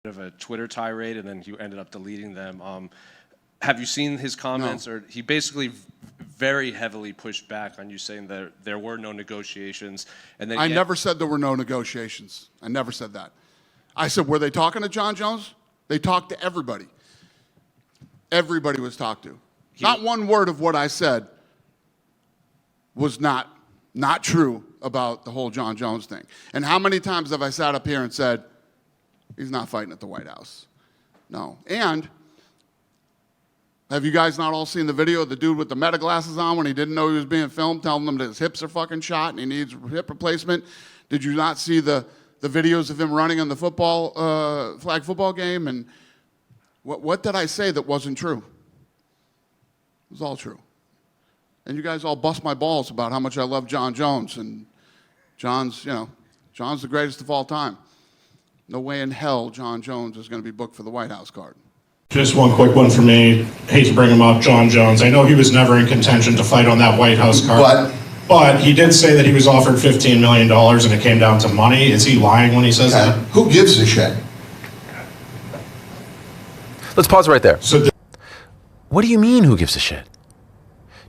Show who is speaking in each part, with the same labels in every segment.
Speaker 1: of a Twitter tirade, and then he ended up deleting them. Have you seen his comments?
Speaker 2: No.
Speaker 1: Or he basically very heavily pushed back on you, saying that there were no negotiations. And then
Speaker 2: I never said there were no negotiations. I never said that. I said, were they talking to Jon Jones? They talked to everybody. Everybody was talked to. Not one word of what I said was not true about the whole Jon Jones thing. And how many times have I sat up here and said, he's not fighting at the White House? No. And have you guys not all seen the video of the dude with the meta glasses on when he didn't know he was being filmed, telling them that his hips are fucking shot and he needs hip replacement? Did you not see the videos of him running on the flag football game? And what did I say that wasn't true? It was all true. And you guys all bust my balls about how much I love Jon Jones. And John's the greatest of all time. No way in hell Jon Jones is going to be booked for the White House card.
Speaker 3: Just one quick one for me. Hate to bring him up, Jon Jones. I know he was never in contention to fight on that White House card. But he did say that he was offered $15 million and it came down to money. Is he lying when he says that?
Speaker 4: Who gives a shit?
Speaker 5: Let's pause right there. What do you mean, who gives a shit?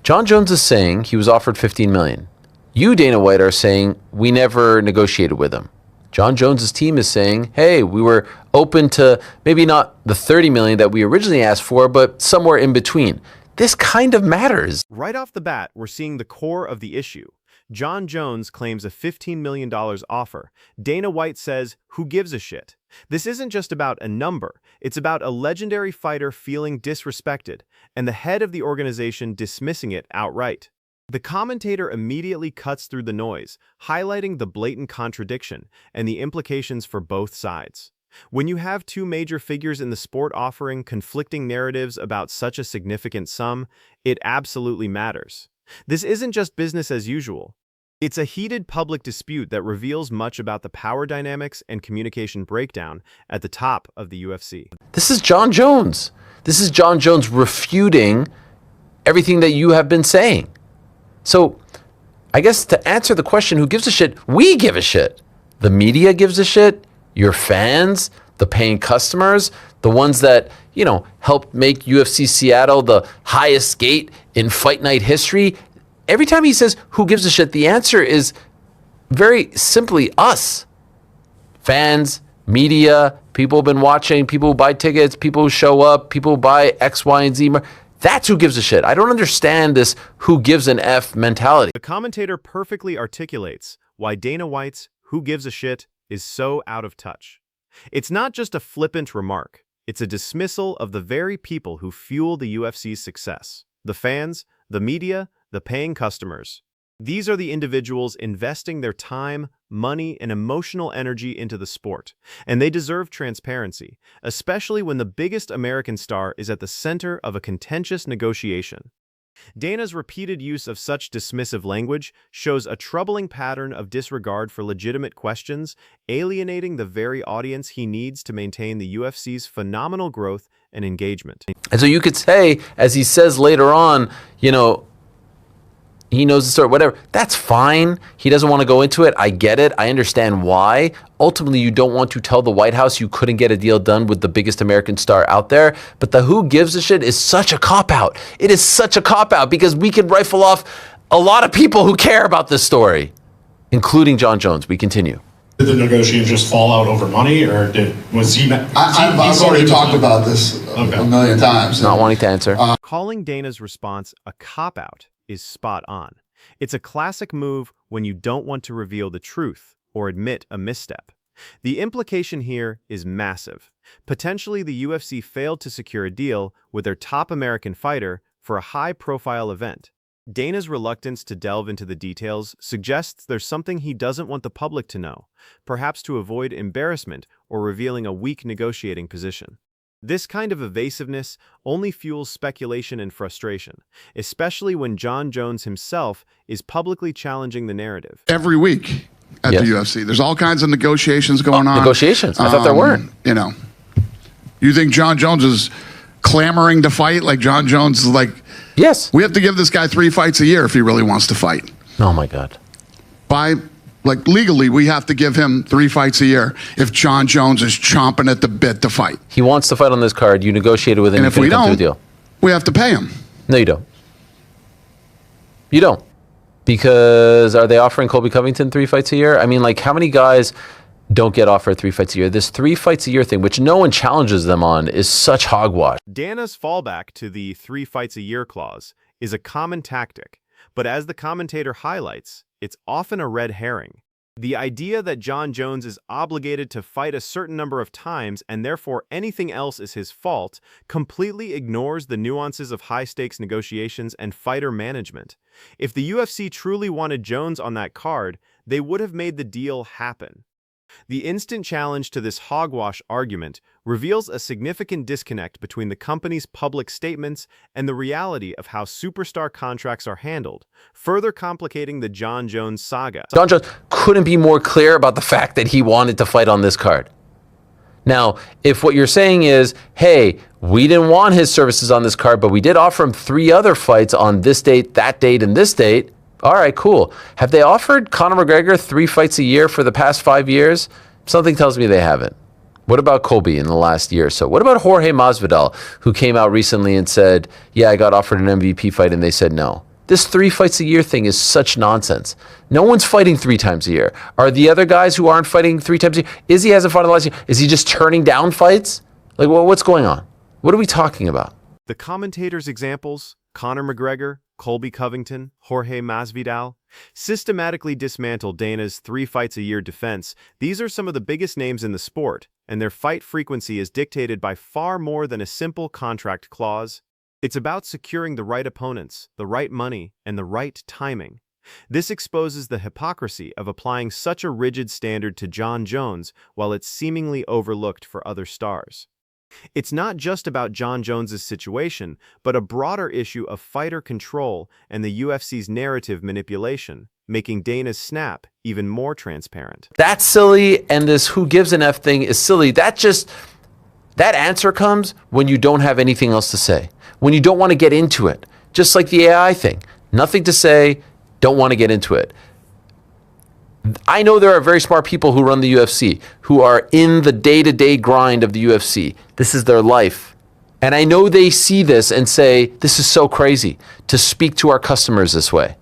Speaker 5: Jon Jones is saying he was offered $15 million. You, Dana White, are saying we never negotiated with him. Jon Jones's team is saying, hey, we were open to maybe not the $30 million that we originally asked for, but somewhere in between. This kind of matters.
Speaker 6: Right off the bat, we're seeing the core of the issue. Jon Jones claims a $15 million offer. Dana White says, who gives a shit? This isn't just about a number. It's about a legendary fighter feeling disrespected, and the head of the organization dismissing it outright. The commentator immediately cuts through the noise, highlighting the blatant contradiction and the implications for both sides. When you have two major figures in the sport offering conflicting narratives about such a significant sum, it absolutely matters. This isn't just business as usual. It's a heated public dispute that reveals much about the power dynamics and communication breakdown at the top of the UFC.
Speaker 5: This is Jon Jones. This is Jon Jones refuting everything that you have been saying. So, I guess to answer the question, who gives a shit, we give a shit. The media gives a shit, your fans, the paying customers, the ones that, helped make UFC Seattle the highest gate in fight night history. Every time he says, who gives a shit, the answer is very simply us. Fans, media, people who've been watching, people who buy tickets, people who show up, people who buy X, Y, and Z. That's who gives a shit. I don't understand this who gives an F mentality.
Speaker 6: The commentator perfectly articulates why Dana White's who gives a shit is so out of touch. It's not just a flippant remark. It's a dismissal of the very people who fuel the UFC's success. The fans, the media, the paying customers. These are the individuals investing their time, money, and emotional energy into the sport, and they deserve transparency, especially when the biggest American star is at the center of a contentious negotiation. Dana's repeated use of such dismissive language shows a troubling pattern of disregard for legitimate questions, alienating the very audience he needs to maintain the UFC's phenomenal growth and engagement.
Speaker 5: And so you could say, as he says later on, he knows the story, whatever. That's fine. He doesn't want to go into it. I get it. I understand why. Ultimately, you don't want to tell the White House you couldn't get a deal done with the biggest American star out there. But the who gives a shit is such a cop-out. It is such a cop-out because we can rifle off a lot of people who care about this story, including Jon Jones. We continue.
Speaker 3: Did the negotiations just fall out over money, or was he?
Speaker 4: I've already talked about this a million times.
Speaker 5: Not wanting to answer.
Speaker 6: Calling Dana's response a cop-out is spot on. It's a classic move when you don't want to reveal the truth or admit a misstep. The implication here is massive. Potentially, the UFC failed to secure a deal with their top American fighter for a high-profile event. Dana's reluctance to delve into the details suggests there's something he doesn't want the public to know, perhaps to avoid embarrassment or revealing a weak negotiating position. This kind of evasiveness only fuels speculation and frustration, especially when Jon Jones himself is publicly challenging the narrative.
Speaker 2: Every week at the UFC, there's all kinds of negotiations going on.
Speaker 5: Negotiations? I thought there weren't.
Speaker 2: You think Jon Jones is clamoring to fight? Like Jon Jones is like,
Speaker 5: yes,
Speaker 2: we have to give this guy 3 fights a year if he really wants to fight.
Speaker 5: Oh my God.
Speaker 2: By Like legally, we have to give him 3 fights a year if Jon Jones is chomping at the bit to fight.
Speaker 5: He wants to fight on this card. You negotiated with him.
Speaker 2: And
Speaker 5: you
Speaker 2: if we
Speaker 5: come to a
Speaker 2: don't,
Speaker 5: deal.
Speaker 2: we have to pay him.
Speaker 5: No, you don't. You don't. Because are they offering Colby Covington 3 fights a year? I mean, like, how many guys don't get offered 3 fights a year? This 3 fights a year thing, which no one challenges them on, is such hogwash.
Speaker 6: Dana's fallback to the 3 fights a year clause is a common tactic, but as the commentator highlights, it's often a red herring. The idea that Jon Jones is obligated to fight a certain number of times and therefore anything else is his fault completely ignores the nuances of high-stakes negotiations and fighter management. If the UFC truly wanted Jones on that card, they would have made the deal happen. The instant challenge to this hogwash argument reveals a significant disconnect between the company's public statements and the reality of how superstar contracts are handled, further complicating the Jon Jones saga.
Speaker 5: Jon Jones couldn't be more clear about the fact that he wanted to fight on this card. Now, if what you're saying is, hey, we didn't want his services on this card, but we did offer him 3 other fights on this date, and this date, all right, cool. Have they offered Conor McGregor 3 fights a year for the past 5 years? Something tells me they haven't. What about Colby in the last year or so? What about Jorge Masvidal, who came out recently and said, yeah, I got offered an MVP fight and they said no? This 3 fights a year thing is such nonsense. No one's fighting 3 times a year. Are the other guys who aren't fighting 3 times a year? Izzy hasn't fought in the last year. Is he just turning down fights? Like, well, what's going on? What are we talking about?
Speaker 6: The commentators' examples, Conor McGregor, Colby Covington, Jorge Masvidal, systematically dismantle Dana's 3 fights a year defense. These are some of the biggest names in the sport, and their fight frequency is dictated by far more than a simple contract clause. It's about securing the right opponents, the right money, and the right timing. This exposes the hypocrisy of applying such a rigid standard to Jon Jones while it's seemingly overlooked for other stars. It's not just about Jon Jones's situation, but a broader issue of fighter control and the UFC's narrative manipulation, making Dana's snap even more transparent.
Speaker 5: That's silly, and this who gives an F thing is silly. That answer comes when you don't have anything else to say, when you don't want to get into it. Just like the AI thing. Nothing to say, don't want to get into it. I know there are very smart people who run the UFC, who are in the day-to-day grind of the UFC. This is their life. And I know they see this and say, this is so crazy to speak to our customers this way.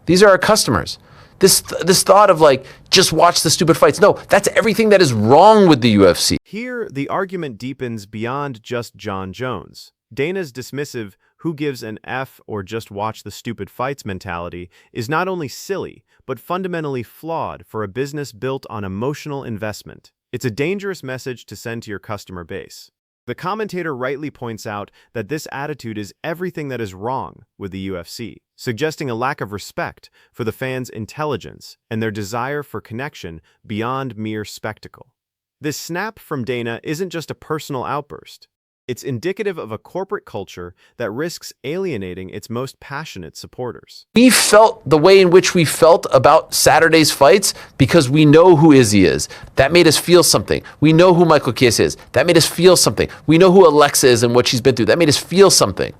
Speaker 5: These are our customers. This thought of like, just watch the stupid fights. No, that's everything that is wrong with the UFC.
Speaker 6: Here, the argument deepens beyond just Jon Jones. Dana's dismissive, who gives an F or just watch the stupid fights mentality is not only silly, but fundamentally flawed for a business built on emotional investment. It's a dangerous message to send to your customer base. The commentator rightly points out that this attitude is everything that is wrong with the UFC, suggesting a lack of respect for the fans' intelligence and their desire for connection beyond mere spectacle. This snap from Dana isn't just a personal outburst. It's indicative of a corporate culture that risks alienating its most passionate supporters.
Speaker 5: We felt the way in which we felt about Saturday's fights because we know who Izzy is. That made us feel something. We know who Michael Chiesa is. That made us feel something. We know who Alexa is and what she's been through. That made us feel something.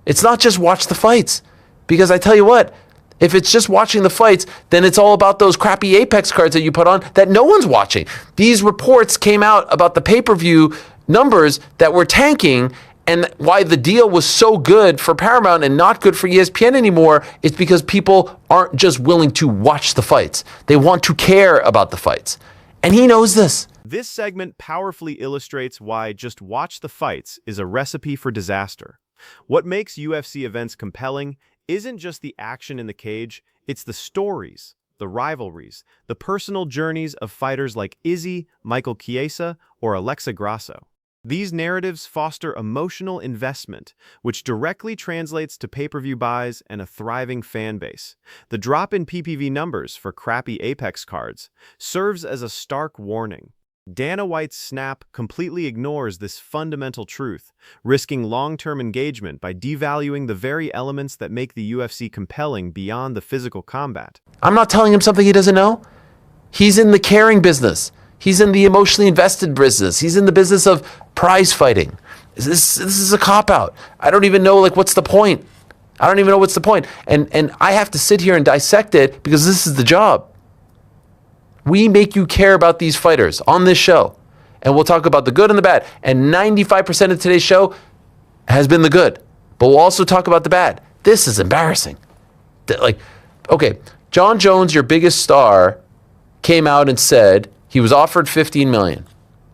Speaker 5: It's not just watch the fights. Because I tell you what, if it's just watching the fights, then it's all about those crappy Apex cards that you put on that no one's watching. These reports came out about the pay-per-view numbers that were tanking, and why the deal was so good for Paramount and not good for ESPN anymore is because people aren't just willing to watch the fights. They want to care about the fights. And he knows this.
Speaker 6: This segment powerfully illustrates why just watch the fights is a recipe for disaster. What makes UFC events compelling isn't just the action in the cage, it's the stories, the rivalries, the personal journeys of fighters like Izzy, Michael Chiesa, or Alexa Grasso. These narratives foster emotional investment, which directly translates to pay-per-view buys and a thriving fan base. The drop in PPV numbers for crappy Apex cards serves as a stark warning. Dana White's snap completely ignores this fundamental truth, risking long-term engagement by devaluing the very elements that make the UFC compelling beyond the physical combat.
Speaker 5: I'm not telling him something he doesn't know. He's in the caring business. He's in the emotionally invested business. He's in the business of prize fighting. This is a cop-out. I don't even know, like, what's the point? I don't even know what's the point. And I have to sit here and dissect it because this is the job. We make you care about these fighters on this show. And we'll talk about the good and the bad. And 95% of today's show has been the good. But we'll also talk about the bad. This is embarrassing. Like, okay, Jon Jones, your biggest star, came out and said he was offered $15 million.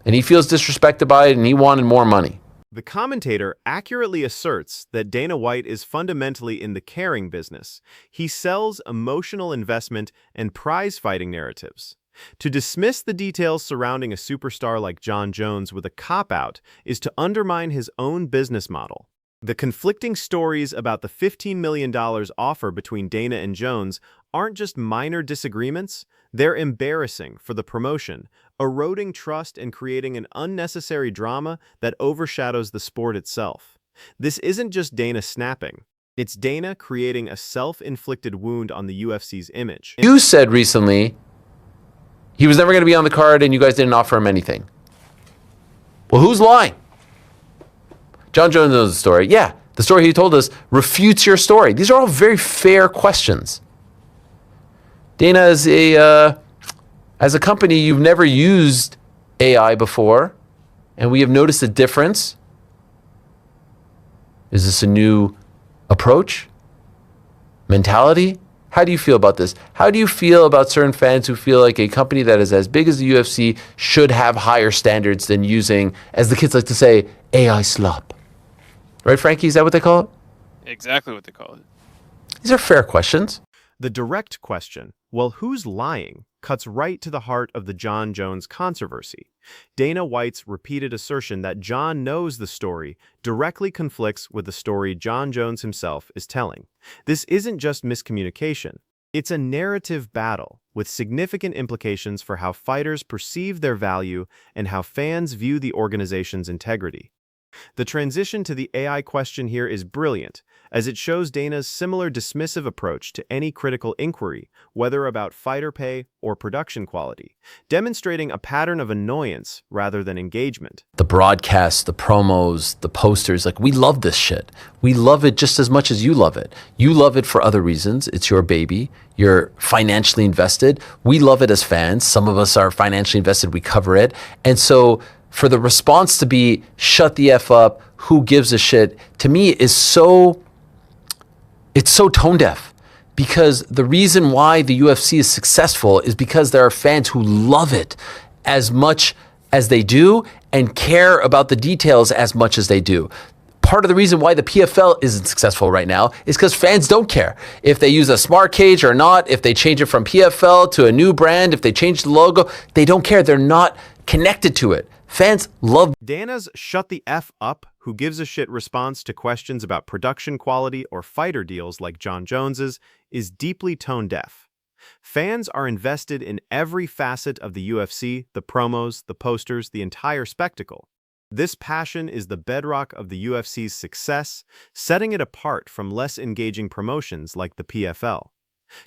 Speaker 5: And he feels disrespected by it and he wanted more money.
Speaker 6: The commentator accurately asserts that Dana White is fundamentally in the caring business. He sells emotional investment and prize-fighting narratives. To dismiss the details surrounding a superstar like Jon Jones with a cop-out is to undermine his own business model. The conflicting stories about the $15 million offer between Dana and Jones aren't just minor disagreements, they're embarrassing for the promotion, eroding trust and creating an unnecessary drama that overshadows the sport itself. This isn't just Dana snapping. It's Dana creating a self-inflicted wound on the UFC's image.
Speaker 5: You said recently he was never going to be on the card and you guys didn't offer him anything. Well, who's lying? Jon Jones knows the story. Yeah, the story he told us refutes your story. These are all very fair questions. Dana, as a company, you've never used AI before, and we have noticed a difference. Is this a new approach? Mentality? How do you feel about this? How do you feel about certain fans who feel like a company that is as big as the UFC should have higher standards than using, as the kids like to say, AI slop? Right, Frankie? Is that what they call it?
Speaker 7: Exactly what they call it.
Speaker 5: These are fair questions.
Speaker 6: The direct question, well, who's lying, cuts right to the heart of the Jon Jones controversy. Dana White's repeated assertion that Jon knows the story directly conflicts with the story Jon Jones himself is telling. This isn't just miscommunication. It's a narrative battle with significant implications for how fighters perceive their value and how fans view the organization's integrity. The transition to the AI question here is brilliant, as it shows Dana's similar dismissive approach to any critical inquiry, whether about fighter pay or production quality, demonstrating a pattern of annoyance rather than engagement.
Speaker 5: The broadcasts, the promos, the posters, like, we love this shit. We love it just as much as you love it. You love it for other reasons. It's your baby. You're financially invested. We love it as fans. Some of us are financially invested. We cover it. And so for the response to be, shut the F up, who gives a shit, to me is it's so tone deaf. Because the reason why the UFC is successful is because there are fans who love it as much as they do and care about the details as much as they do. Part of the reason why the PFL isn't successful right now is because fans don't care if they use a smart cage or not, if they change it from PFL to a new brand, if they change the logo. They don't care. They're not connected to it. Fans love.
Speaker 6: Dana's shut the F up, who gives a shit response to questions about production quality or fighter deals like Jon Jones's is deeply tone deaf. Fans are invested in every facet of the UFC, the promos, the posters, the entire spectacle. This passion is the bedrock of the UFC's success, setting it apart from less engaging promotions like the PFL.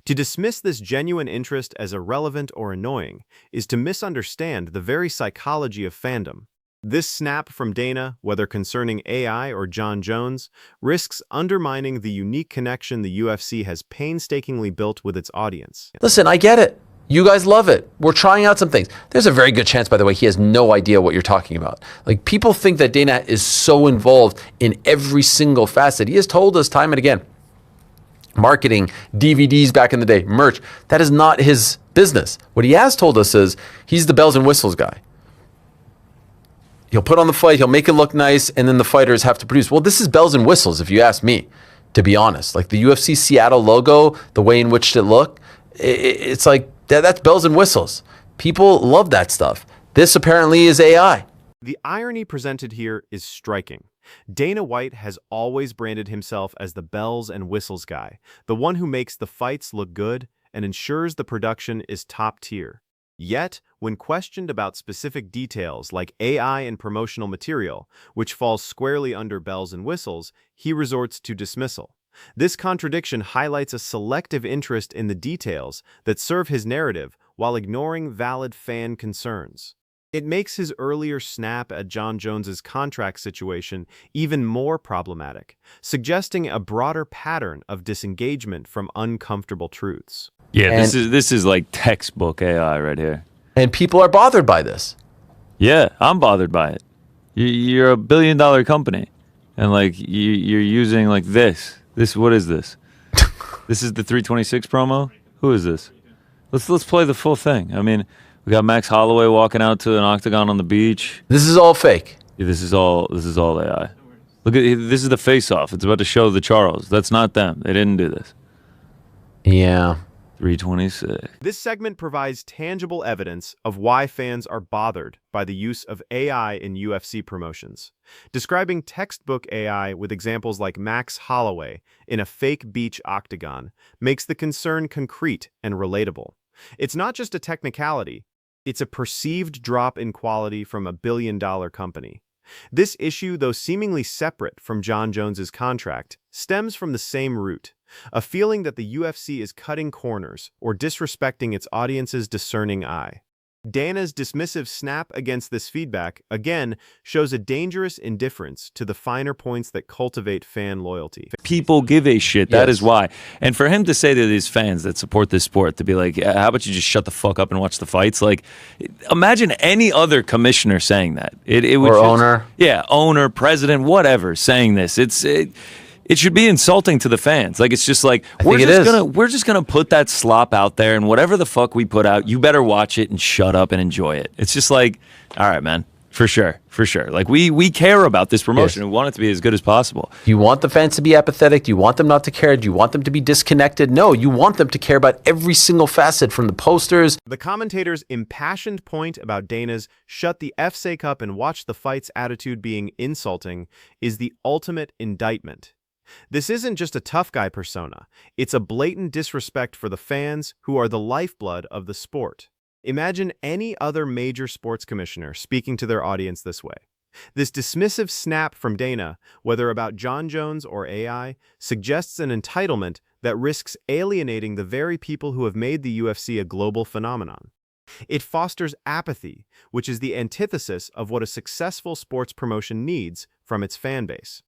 Speaker 6: To dismiss this genuine interest as irrelevant or annoying is to misunderstand the very psychology of fandom. This snap from Dana, whether concerning AI or Jon Jones, risks undermining the unique connection the UFC has painstakingly built with its audience.
Speaker 5: Listen, I get it. You guys love it. We're trying out some things. There's a very good chance, by the way, he has no idea what you're talking about. Like, people think that Dana is so involved in every single facet. He has told us time and again, marketing, DVDs back in the day, merch, that is not his business. What he has told us is he's the bells and whistles guy. He'll put on the fight, he'll make it look nice, and then the fighters have to produce. Well, this is bells and whistles, if you ask me, to be honest. Like the UFC Seattle logo, the way in which it looked, it's like, that's bells and whistles. People love that stuff. This apparently is AI.
Speaker 6: The irony presented here is striking. Dana White has always branded himself as the bells and whistles guy, the one who makes the fights look good and ensures the production is top tier. Yet, when questioned about specific details like AI and promotional material, which falls squarely under bells and whistles, he resorts to dismissal. This contradiction highlights a selective interest in the details that serve his narrative while ignoring valid fan concerns. It makes his earlier snap at Jon Jones's contract situation even more problematic, suggesting a broader pattern of disengagement from uncomfortable truths.
Speaker 8: Yeah,
Speaker 5: And-
Speaker 8: this is like textbook AI right here.
Speaker 5: And people are bothered by this.
Speaker 8: Yeah, I'm bothered by it. You're a $1 billion company, and like you're using like this. What is this? This is the 326 promo. Who is this? Let's play the full thing. I mean, we got Max Holloway walking out to an octagon on the beach.
Speaker 5: This is all fake.
Speaker 8: Yeah, this is all AI. Look at this is the face-off. It's about to show the Charles. That's not them. They didn't do this.
Speaker 5: Yeah.
Speaker 8: 326.
Speaker 6: This segment provides tangible evidence of why fans are bothered by the use of AI in UFC promotions, describing textbook AI with examples like Max Holloway in a fake beach octagon makes the concern concrete and relatable. It's not just a technicality, it's a perceived drop in quality from a billion-dollar company. This issue, though seemingly separate from Jon Jones's contract, stems from the same root, a feeling that the UFC is cutting corners or disrespecting its audience's discerning eye. Dana's dismissive snap against this feedback, again, shows a dangerous indifference to the finer points that cultivate fan loyalty.
Speaker 8: People give a shit. That
Speaker 5: Yes.
Speaker 8: is why. And for him to say to these fans that support this sport, to be like, how about you just shut the fuck up and watch the fights? Like, imagine any other commissioner saying that. It would
Speaker 5: Or
Speaker 8: just-
Speaker 5: owner.
Speaker 8: Yeah, owner, president, whatever, saying this. It should be insulting to the fans. Like, it's just like,
Speaker 5: think it is.
Speaker 8: we're just gonna put that slop out there, and whatever the fuck we put out, you better watch it and shut up and enjoy it. It's just like, all right, man. For sure. Like, we care about this promotion.
Speaker 5: Yes.
Speaker 8: We want it to be as good as possible.
Speaker 5: Do you want the fans to be apathetic? Do you want them not to care? Do you want them to be disconnected? No, you want them to care about every single facet, from the posters.
Speaker 6: The commentator's impassioned point about Dana's shut the FSAC up and watch the fights attitude being insulting is the ultimate indictment. This isn't just a tough guy persona, it's a blatant disrespect for the fans who are the lifeblood of the sport. Imagine any other major sports commissioner speaking to their audience this way. This dismissive snap from Dana, whether about Jon Jones or AI, suggests an entitlement that risks alienating the very people who have made the UFC a global phenomenon. It fosters apathy, which is the antithesis of what a successful sports promotion needs from its fan base.